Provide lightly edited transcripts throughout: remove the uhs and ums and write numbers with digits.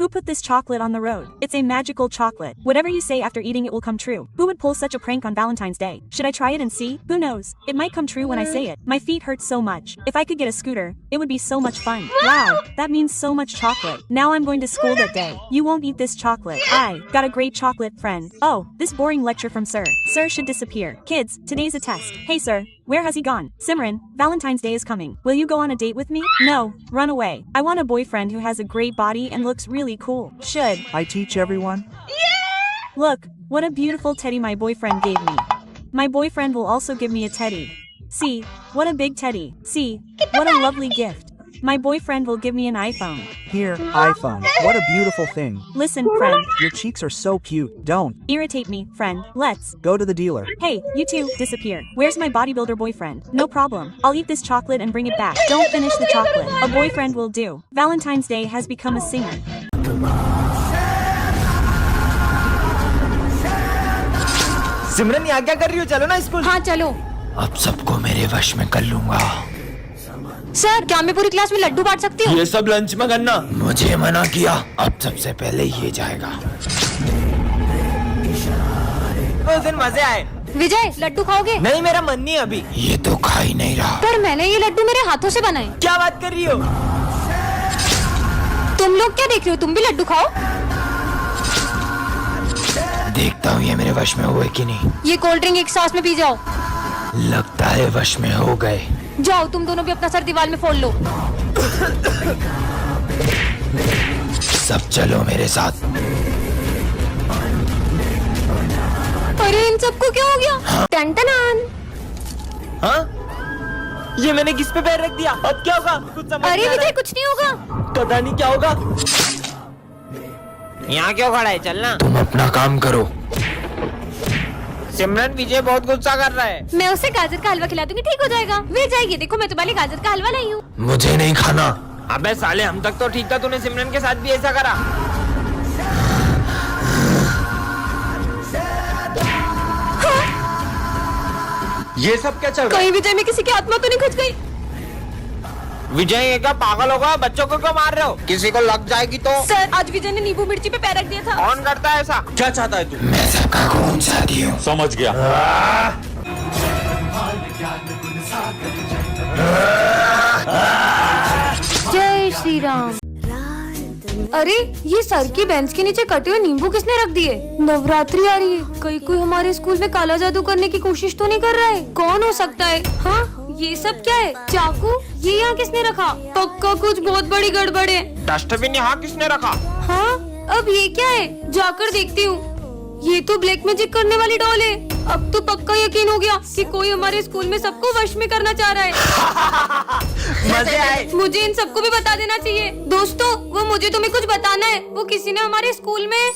Who put this chocolate on the road? It's a magical chocolate. Whatever you say after eating it will come true. Who would pull such a prank on Valentine's Day? Should I try it and see? Who knows? It might come true when I say it. My feet hurt so much. If I could get a scooter, it would be so much fun. Wow, that means so much chocolate. Now I'm going to school that day. You won't eat this chocolate. I got a great chocolate friend. Oh, this boring lecture from Sir. Sir should disappear. Kids, today's a test. Hey sir, where has he gone? Simran, Valentine's Day is coming. Will you go on a date with me? No, run away. I want a boyfriend who has a great body and looks really cool. Should I teach everyone? Look, what a beautiful teddy my boyfriend gave me. My boyfriend will also give me a teddy. See, what a big teddy. See, what a lovely gift. My boyfriend will give me an iPhone. Here, iPhone. What a beautiful thing. Listen, friend. Your cheeks are so cute. Don't Irritate me, friend. Let's go to the dealer. Hey, you two, disappear. Where's my bodybuilder boyfriend? No problem. I'll eat this chocolate and bring it back. Don't finish the chocolate. A boyfriend will do. Valentine's Day has become a singer. सिमरन यहाँ क्या कर रही हो? चलो ना school. हाँ चलो। अब सबको मेरे वश में कर लूंगा। सर, क्या मैं पूरी क्लास में लड्डू बांट सकती हूँ? ये सब लंच में करना। मुझे मना किया। अब सबसे पहले ये जाएगा। उस दिन मजे आए। विजय, लड्डू खाओगे? नहीं, मेरा मन नहीं अभी। ये तो खा ही नहीं रहा। पर मैंने ये लड्डू मेरे हाथों से बनाए। क्या बात कर रही हो? तुम लोग क्या देख रहे हो? तुम भी लड्डू खाओ। देखता हूँ ये मेरे वश में हुए कि नहीं। ये कोल्ड ड्रिंक एक सांस में पी जाओ। लगता है वश में हो गए। जाओ, तुम दोनों भी अपना सर दीवार में फोड़ लो। सब चलो मेरे साथ। अरे इन सबको क्या हो गया? टन-टनान। हाँ? ये मैंने किस पे पैर रख दिया? अब क्या होगा? कुछ समझ अरे नहीं आ रहा विजय, है। कुछ नहीं होगा। पता नहीं क्या होगा। यहाँ क्यों खड़ा है? चलना। तुम अपना काम करो। सिमरन, विजय बहुत गुस्सा कर रहा है। मैं उसे गाजर का हलवा खिला दूंगी, ठीक हो जाएगा। विजय, ये देखो, मैं तुम्हारे लिए गाजर का हलवा लाई हूँ। मुझे नहीं खाना। अबे साले, हम तक तो ठीक था, तूने सिमरन के साथ भी ऐसा करा। ये सब क्या चल रहा है? कहीं विजय में किसी की आत्मा तो नहीं घुस गई? विजय, ये क्या पागल होगा? बच्चों को क्यों मार रहे हो? किसी को लग जाएगी तो? सर, आज विजय ने नींबू मिर्ची पे पैर रख दिया था। कौन करता है ऐसा? क्या चाहता है तू? मैं सबका खून चाहती हूँ। समझ गया। जय श्री राम। अरे, ये सर की बेंच के नीचे कटे हुए नींबू किसने रख दिए? नवरात्रि आ रही है, कहीं कोई हमारे स्कूल में काला जादू करने की कोशिश तो नहीं कर रहा है? कौन हो सकता है? हाँ, ये सब क्या है? चाकू? ये यहाँ किसने रखा? पक्का कुछ बहुत बड़ी गड़बड़ है। डस्टबिन यहाँ किसने रखा? हाँ, अब ये क्या है? जाकर देखती हूँ। ये तो ब्लैक मैजिक करने वाली डॉल है। अब तो पक्का यकीन हो गया कि कोई हमारे स्कूल में सबको वश में करना चाह रहा है। मजे आए। मुझे इन सबको भी बता देना चाहिए। दोस्तों, वो मुझे तुम्हें कुछ बताना है। वो किसी ने हमारे स्कूल में।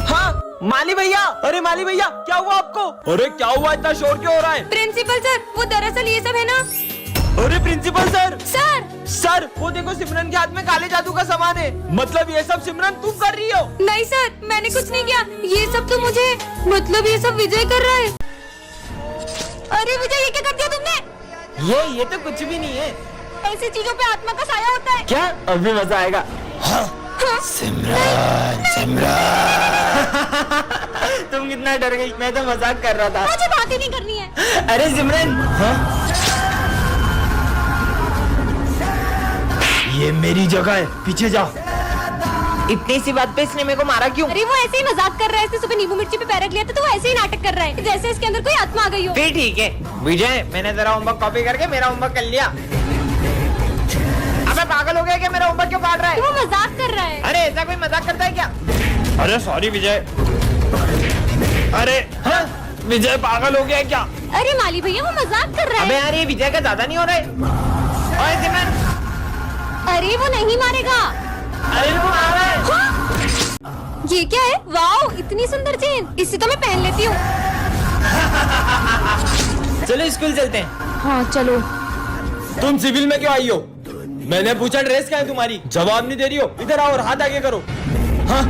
हाँ, माली भैया। अरे माली भैया, क्या हुआ आपको? अरे क्या हुआ? इतना शोर क्यों हो रहा है? प्रिंसिपल सर, वो दरअसल ये सब है ना। अरे प्रिंसिपल सर। सर, सर, वो देखो, सिमरन के हाथ में काले जादू का सामान है। मतलब ये सब सिमरन तुम कर रही हो? नहीं सर, मैंने कुछ नहीं किया। ये सब तो मुझे, मतलब ये सब विजय कर रहा है। अरे विजय, ये क्या कर दिया तुमने? ये तो कुछ भी नहीं है। ऐसी चीजों पे आत्मा का साया होता है। क्या? अभी मजा आएगा। हाँ। सिमरन, सिमरन। तुम कितना डर गई? मैं तो मजाक कर रहा था। मुझे बात ही नहीं करनी है। अरे सिमरन। हाँ? ये मेरी जगह है, पीछे जाओ। इतनी सी बात पे इसने मेरे को मारा क्यों? अरे वो ऐसे ही मजाक कर रहा है। इसने सुबह नींबू मिर्ची पे पैर रख लिया था, तो वो ऐसे ही नाटक कर रहा है जैसे इसके अंदर कोई आत्मा आ गई हो। फिर ठीक है। विजय, मैंने तेरा होमवर्क कॉपी करके मेरा होमवर्क कर लिया। अबे पागल हो गया क्या? मेरा होमवर्क क्यों काट रहा है? वो मजाक कर रहा है। अरे ऐसा कोई मजाक करता है क्या? अरे सॉरी विजय। अरे हाँ? विजय पागल हो गया क्या? अरे माली भैया, वो मजाक कर रहा है। अबे यार, ये विजय का ज्यादा नहीं हो रहा है? ओए सिमरन। अरे वो नहीं मारेगा। अरे वो आ रहा है। हाँ? ये क्या है? वाओ, इतनी सुंदर चेन। इसे तो मैं पहन लेती हूँ। चलो स्कूल चलते हैं। हाँ चलो। तुम सिविल में क्यों आई हो? मैंने पूछा ड्रेस क्या है तुम्हारी? जवाब नहीं दे रही हो। इधर आओ और हाथ आगे करो। हाँ?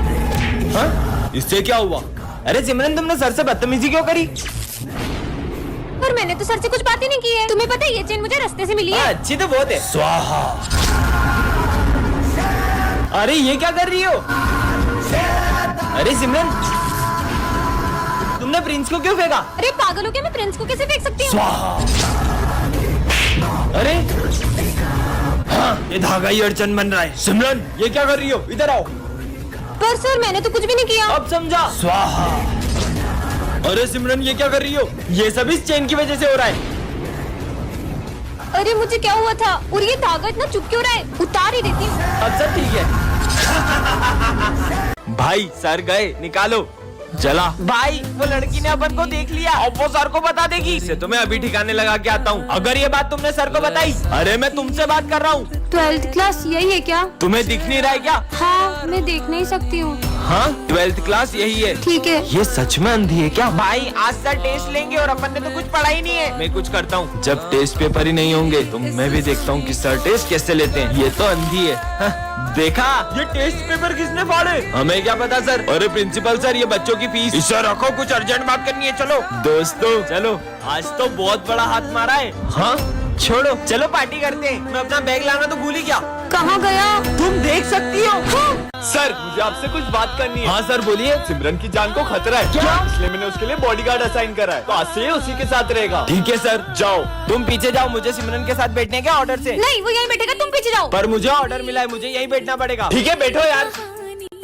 हाँ? इससे क्या हुआ? अरे सिमरन, तुमने सर से बदतमीजी क्यों करी? पर मैंने तो सर से कुछ बात ही नहीं की है। तुम्हें पता है, ये चेन मुझे रास्ते से मिली है। अच्छी तो बहुत है। स्वाहा। अरे ये क्या कर रही हो? अरे सिमरन, तुमने प्रिंस को क्यों फेंका? अरे पागल हो क्या, मैं प्रिंस को कैसे फेंक सकती हूँ? अरे हाँ, ये धागा ही अड़चन बन रहा है। सिमरन, ये क्या कर रही हो? इधर आओ। पर सर मैंने तो कुछ भी नहीं किया। अब समझा। स्वाहा। अरे सिमरन, ये क्या कर रही हो? ये सब इस चेन की वजह से हो रहा है। अरे मुझे क्या हुआ था? और ये धागा इतना चुप क्यों रहा है? उतार ही देती हूँ। अब सब ठीक है। भाई सर गए, निकालो। चला भाई, वो लड़की ने अपन को देख लिया, अब वो सर को बता देगी। इसे तो मैं अभी ठिकाने लगा के आता हूँ। अगर ये बात तुमने सर को बताई, अरे मैं तुमसे बात कर रहा हूँ। 12th क्लास यही है क्या? तुम्हें दिख नहीं रहा है क्या? हाँ, मैं देख नहीं सकती हूँ। हाँ, 12th क्लास यही है। ठीक है। ये सच में अंधी है क्या? भाई आज सर टेस्ट लेंगे और अपन ने तो कुछ पढ़ा ही नहीं है। मैं कुछ करता हूँ, जब टेस्ट पेपर ही नहीं होंगे तो मैं भी देखता हूँ कि सर टेस्ट कैसे लेते हैं। ये तो अंधी है। हाँ, देखा, ये टेस्ट पेपर किसने फाड़े? हमें क्या पता सर। अरे प्रिंसिपल सर, ये बच्चों की फीस। इसे रखो, कुछ अर्जेंट बात करनी है। चलो दोस्तों, चलो, आज तो बहुत बड़ा हाथ मारा है। हाँ छोड़ो, चलो पार्टी करते हैं। मैं अपना बैग लाना तो भूल ही गया। कहाँ गया? तुम देख सकती हो। सर, मुझे आपसे कुछ बात करनी है। हाँ सर, बोलिए। सिमरन की जान को खतरा है। क्या? इसलिए मैंने उसके लिए बॉडीगार्ड असाइन करा है, तो आज से उसी के साथ रहेगा। ठीक है सर, जाओ। तुम पीछे जाओ, मुझे सिमरन के साथ बैठने के ऑर्डर से। नहीं, वो यहीं बैठेगा, तुम पीछे जाओ। पर मुझे ऑर्डर मिला है, मुझे यहीं बैठना पड़ेगा। ठीक है, बैठो यार।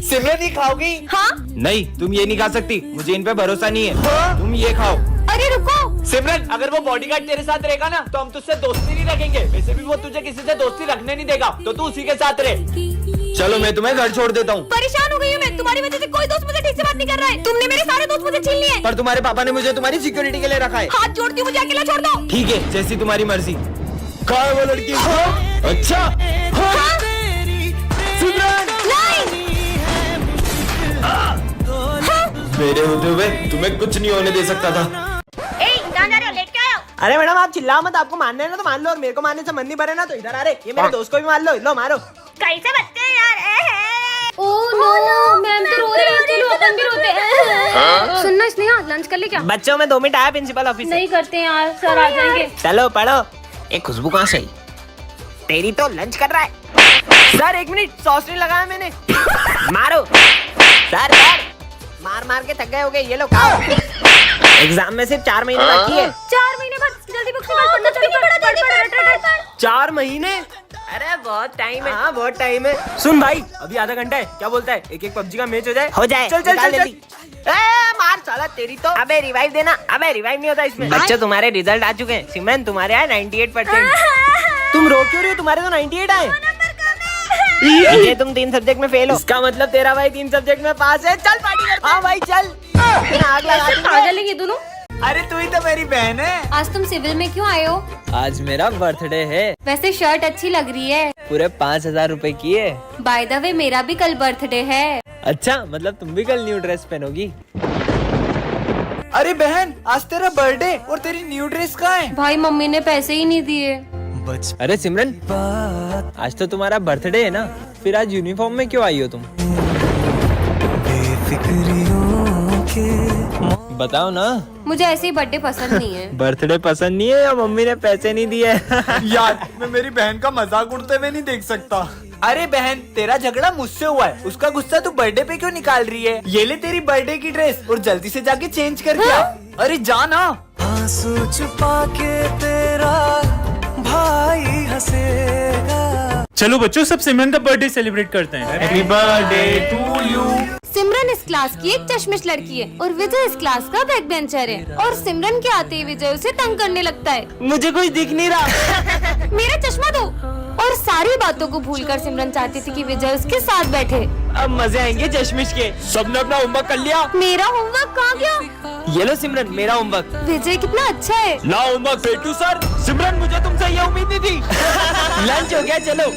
सिमरन ही खाओगी? हाँ। नहीं, तुम ये नहीं खा सकती, मुझे इन पे भरोसा नहीं है। तुम ये खाओ। अरे रुको सिमरन, अगर वो बॉडीगार्ड तेरे साथ रहेगा ना, तो हम तुझसे दोस्ती नहीं रखेंगे। वैसे भी वो तुझे किसी से दोस्ती रखने नहीं देगा, तो तू उसी के साथ रहे। चलो, मैं तुम्हें घर छोड़ देता हूँ। परेशान हो गई हूँ मैं, तुम्हारी वजह से कोई दोस्त मुझे ठीक से बात नहीं कर रहा है। तुमने मेरे सारे दोस्त मुझे छीन लिए। पर तुम्हारे पापा ने मुझे तुम्हारी सिक्योरिटी के लिए रखा है। हाथ जोड़ती हूँ, मुझे अकेला छोड़ दो। ठीक है, जैसी तुम्हारी मर्जी। कहाँ है वो लड़की? अच्छा, सिमरन, मेरे होते हुए तुम्हें कुछ नहीं होने दे सकता था। कहाँ जा रहे हो? लेट के आए हो? अरे मैडम, आप चिल्लाओ मत। आपको मानना है ना तो मान लो, और मेरे को मानने से मन नहीं भरे ना तो इधर आ रहे। ये मेरे दोस्त को भी मान लो मारो। कैसे बच्चे हैं यार? ओह नो, मैम तो रो रही है। चलो अपन भी रोते हैं। सुनना स्नेहा, लंच कर ले क्या? बच्चों में 2 मिनट आया प्रिंसिपल ऑफिस से। नहीं करते यार, सर आ जाएंगे। चलो पढ़ो। एक खुशबू कहाँ से आई? तेरी तो लंच कर रहा है। सर 1 मिनट, सॉस नहीं लगाया मैंने। मारो सर, मार के थक गए होगे। ये लो खाओ। एग्जाम में सिर्फ 4 महीने बाकी है। 4 महीने बाद? जल्दी बुक से पढ़ना, जल्दी पढ़। 4 महीने? अरे बहुत टाइम है। हाँ बहुत टाइम है। सुन भाई, अभी आधा घंटा है, क्या बोलता है? एक पबजी का मैच हो जाए। हो जाए। चल जल्दी। मार साला तेरी तो। अबे रिवाइव देना। अबे रिवाइव नहीं होता इसमें। बच्चों, तुम्हारे रिजल्ट आ चुके हैं। सिमरन, तुम्हारे आए 98%। तुम रो क्यों रही हो? तुम्हारे तो 98 आए। ये तुम 3 सब्जेक्ट में फेल हो। इसका मतलब तेरा भाई 3 सब्जेक्ट में पास है। चल पार्टी करते हैं। हाँ भाई चल। आग लगा देंगे। पागल है ये दोनों। अरे तू ही तो मेरी बहन है। आज तुम सिविल में क्यों आए हो? आज मेरा बर्थडे है। वैसे शर्ट अच्छी लग रही है। पूरे 5000 रुपए की है। बाय द वे, मेरा भी कल बर्थडे है। अच्छा, मतलब तुम भी कल न्यू ड्रेस पहनोगी? अरे बहन, आज तेरा बर्थडे और तेरी न्यू ड्रेस कहाँ है? भाई मम्मी ने पैसे ही नहीं दिए। अरे सिमरन, आज तो तुम्हारा बर्थडे है ना, फिर आज यूनिफॉर्म में क्यों आई हो तुम? बताओ ना। मुझे ऐसे ही बर्थडे पसंद नहीं है। बर्थडे पसंद नहीं है या मम्मी ने पैसे नहीं दिए? यार, मैं मेरी बहन का मजाक उड़ते हुए नहीं देख सकता। अरे बहन, तेरा झगड़ा मुझसे हुआ है, उसका गुस्सा तू बर्थडे पे क्यों निकाल रही है? ये ले तेरी बर्थडे की ड्रेस और जल्दी से जाके चेंज करके आ। अरे जा ना। आंसू छुपा के तेरा भाई हंसेगा। चलो बच्चों, सब सिमरन का बर्थडे सेलिब्रेट करते हैं। Happy birthday to you. Simran इस क्लास की एक चश्मिश लड़की है और विजय इस क्लास का बैक बेंचर है। और सिमरन के आते ही विजय उसे तंग करने लगता है। मुझे कुछ दिख नहीं रहा। मेरा चश्मा दो। और सारी बातों को भूलकर सिमरन चाहती थी कि विजय उसके साथ बैठे। अब मजे आएंगे चश्मिश के। सबने अपना होमवर्क कर लिया? मेरा होमवर्क कहाँ गया? ये लो सिमरन, मेरा होमवर्क। विजय कितना अच्छा है। ला होमवर्क पेटू सर। सिमरन, मुझे तुमसे ये उम्मीद नहीं थी। लंच हो गया, चलो।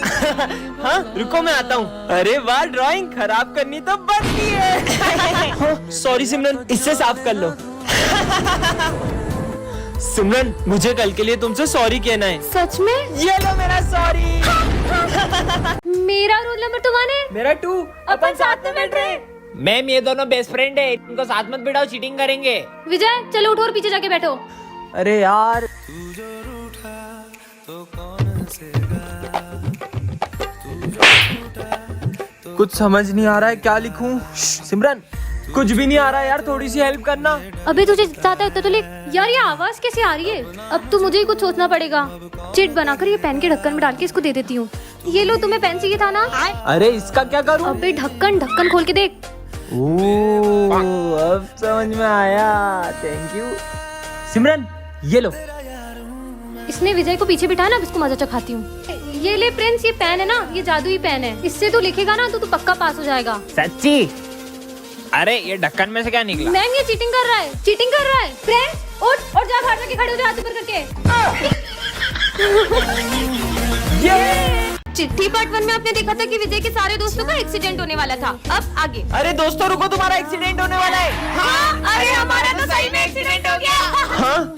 हाँ रुको, मैं आता हूँ। अरे वाह, ड्राइंग खराब करनी तो बनती है। सॉरी सिमरन, इससे साफ कर लो। सिमरन, मुझे कल के लिए तुमसे सॉरी कहना है। सच में? ये लो मेरा सॉरी। मेरा रोल नंबर तुम्हारे? मेरा 2। अपन साथ में बैठ रहे। मैम, ये दोनों बेस्ट फ्रेंड है, इनको साथ मत बिठाओ, चीटिंग करेंगे। विजय चलो उठो और पीछे जाके बैठो। अरे यार, कुछ समझ नहीं आ रहा है, क्या लिखूं? सिमरन, कुछ भी नहीं आ रहा यार, थोड़ी सी हेल्प करना। अबे तुझे जितना आता है उतना तो लिख। यार ये आवाज कैसे आ रही है? अब तो मुझे ही कुछ सोचना पड़ेगा। चिट बनाकर ये पेन के ढक्कन में डाल के इसको दे देती हूँ। ये लो, तुम्हें पेन चाहिए था ना? अरे इसका क्या करूँ? अबे ढक्कन खोल के देख। अब समझ में आया, थैंक यू। सिमरन ये लो। इसने विजय को पीछे बिठाया ना, अब इसको मजा चखाती हूँ। ये ले प्रिंस, ये पेन है ना, ये जादुई पेन है। इससे तू लिखेगा ना तो तू पक्का पास हो जाएगा। सच्ची? अरे ये ढक्कन में से क्या निकला? मैम ये चीटिंग कर रहा है, चीटिंग कर रहा है। प्रिंस उठ और जा बाहर जाके खड़े हो जा, हाथ ऊपर करके। चिट्ठी पार्ट 1 में आपने देखा था कि विजय के सारे दोस्तों का एक्सीडेंट होने वाला था। अब आगे। अरे दोस्तों रुको, तुम्हारा एक्सीडेंट होने वाला है। हाँ, अरे हमारा तो सही में एक्सीडेंट हो गया। हाँ?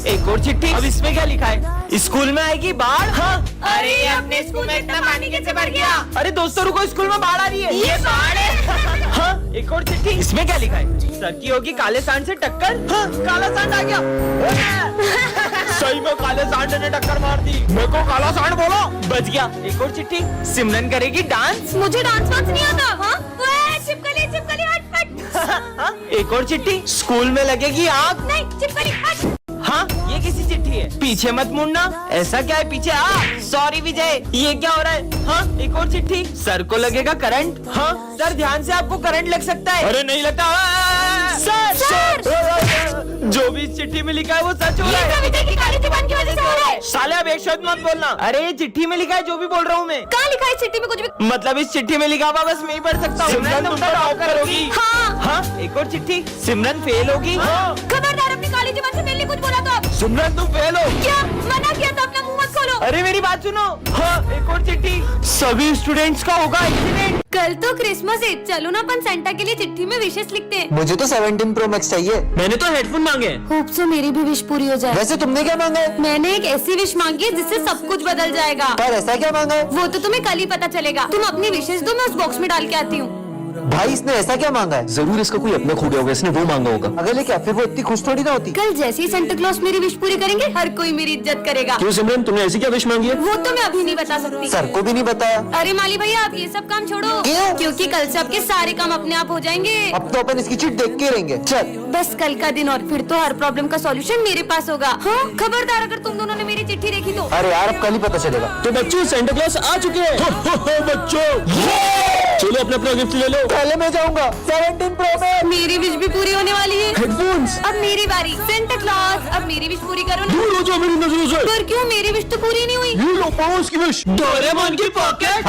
एक और चिट्ठी। अब इसमें क्या लिखा है? स्कूल में आएगी बाढ़। हाँ? अरे अपने स्कूल में इतना पानी कैसे भर गया? अरे दोस्तों रुको, स्कूल में बाढ़ आ रही है। ये बाढ़ है। हाँ? एक और चिट्ठी। इसमें क्या लिखा है? सर की होगी काले सांड से टक्कर। हाँ? काला सांड आ गया। सही में काले सांड ने टक्कर मार दी। मेरे को काला सांड बोलो। बच गया। एक और चिट्ठी। सिमरन करेगी डांस। मुझे डांस वांस नहीं आता। हाँ? चिपकली हट। हाँ? एक और चिट्ठी। स्कूल में लगेगी आग। नहीं, चिपकली हट। हाँ? ये किसी चिट्ठी है। पीछे मत मुड़ना। ऐसा क्या है पीछे? सॉरी विजय, ये क्या हो रहा है? हाँ? एक और चिट्ठी। सर को लगेगा करंट। हाँ? सर ध्यान से, आपको करंट लग सकता है। अरे नहीं लगता। सर जो भी इस चिट्ठी में लिखा है वो सच हो रहा है। विजय की काली जुबान की वजह से हो रहा है। साले अब एक शब्द मत बोलना। अरे ये चिट्ठी में लिखा है, जो भी बोल रहा हूँ मैं। कहाँ लिखा है चिट्ठी में? कुछ भी मतलब इस चिट्ठी में लिखा हुआ बस मैं ही पढ़ सकता हूँ। सिमरन तुम तो टॉप करोगी। हाँ। हाँ? एक और चिट्ठी। सिमरन फेल होगी। खबरदार, अपनी काली जुबान से मेरे लिए कुछ बोला तो अब। सिमरन तुम फेल हो। क्या मना किया था? अपना मुंह मत खोलो। अरे मेरी बात सुनो। हाँ? एक और चिट्ठी। सभी स्टूडेंट्स का होगा एक्सीडेंट। कल तो क्रिसमस है, चलो ना अपन सेंटा के लिए चिट्ठी में विशेष लिखते हैं। मुझे तो 17 Pro Max चाहिए। मैंने तो हेडफोन मांगे। होप सो मेरी भी विश पूरी हो जाए। वैसे तुमने क्या मांगा है? मैंने एक ऐसी विश मांगी है जिससे सब कुछ बदल जाएगा। पर ऐसा क्या मांगा है? वो तो तुम्हें कल ही पता चलेगा। तुम अपनी विशेष दो, मैं उस बॉक्स में डाल के आती हूँ। भाई इसने ऐसा क्या मांगा है? जरूर इसका कोई अपना खो गया होगा, इसने वो मांगा होगा। अगर क्या फिर वो इतनी खुश थोड़ी ना होती। कल जैसे ही सेंटा क्लॉज मेरी विश पूरी करेंगे, हर कोई मेरी इज्जत करेगा। क्यों सिमरन, तुमने ऐसी क्या विश मांगी है? वो तो मैं अभी नहीं बता सकती। सर को भी नहीं बताया? अरे माली भैया, आप ये सब काम छोड़ो। क्यों? क्योंकि कल से आपके सारे काम अपने आप हो जाएंगे। अब तो अपन इसकी चिट देख के रहेंगे। चल बस कल का दिन और फिर तो हर प्रॉब्लम का सॉल्यूशन मेरे पास होगा। हाँ? खबरदार अगर तुम दोनों ने मेरी चिट्ठी देखी तो। अरे यार अब कल ही पता चलेगा। तो बच्चों सेंटा क्लॉज आ चुके हैं। बच्चों चलो अपना गिफ्ट ले लो। पहले मैं जाऊंगा। 17 Pro Max। मेरी विश भी पूरी होने वाली है। हेडफोन्स। अब मेरी बारी। सेंटा क्लॉज अब मेरी विश पूरी करो ना। दूर हो जाओ मेरी नजरों से। पर क्यों? मेरी विश तो पूरी नहीं हुई। ये लो पाओ उसकी विश। डोरेमोन की पॉकेट।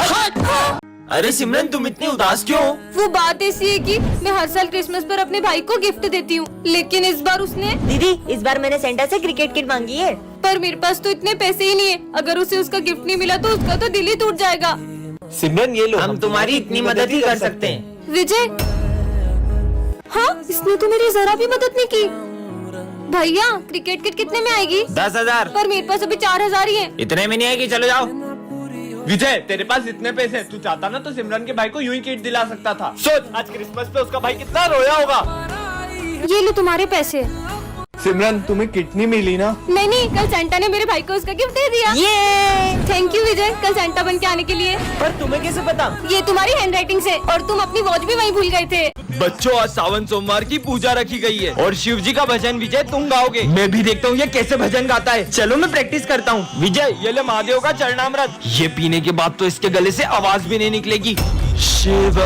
अरे सिमरन तुम इतनी उदास क्यों हो? वो बात ऐसी है कि मैं हर साल क्रिसमस पर अपने भाई को गिफ्ट देती हूँ, लेकिन इस बार उसने। दीदी इस बार मैंने सेंटा से क्रिकेट किट मांगी है। पर मेरे पास तो इतने पैसे ही नहीं है। अगर उसे उसका गिफ्ट नहीं मिला तो उसका तो दिल ही टूट जाएगा। सिमरन ये लो, हम तुम्हारी इतनी मदद ही कर सकते हैं। विजय, हाँ इसने तो मेरी जरा भी मदद नहीं की। भैया क्रिकेट किट कितने में आएगी? 10,000। पर मेरे पास अभी 4,000 ही है। इतने में नहीं आएगी, चलो जाओ। विजय तेरे पास इतने पैसे हैं, तू चाहता ना तो सिमरन के भाई को यूं ही किट दिला सकता था। सोच आज क्रिसमस पे उसका भाई कितना रोया होगा। ये लो तुम्हारे पैसे। सिमरन तुम्हें किट नहीं मिली ना? नहीं, कल सेंटा ने मेरे भाई को उसका गिफ्ट दे दिया। ये थैंक यू विजय, कल सेंटा बन के आने के लिए। पर तुम्हें कैसे पता? ये तुम्हारी हैंडराइटिंग से। और तुम अपनी वॉच भी वहीं भूल गए थे। बच्चों आज सावन सोमवार की पूजा रखी गई है और शिव जी का भजन विजय तुम गाओगे। मैं भी देखता हूँ ये कैसे भजन गाता है। चलो मैं प्रैक्टिस करता हूँ। विजय ये ले महादेव का चरणामृत। ये पीने के बाद तो इसके गले से आवाज भी नहीं निकलेगी। शिव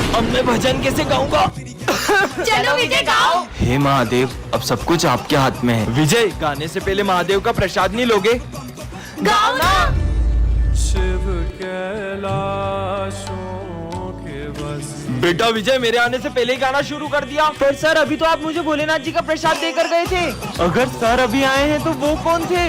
अब मैं भजन कैसे गाऊंगा? चलो विजय गाओ। हे महादेव अब सब कुछ आपके हाथ में है। विजय गाने से पहले महादेव का प्रसाद नहीं लोगे? गाओ ना। शिव कैलाशों के बस। बेटा विजय मेरे आने से पहले ही गाना शुरू कर दिया। पर सर अभी तो आप मुझे भोलेनाथ जी का प्रसाद देकर गए थे। अगर सर अभी आए हैं तो वो कौन थे?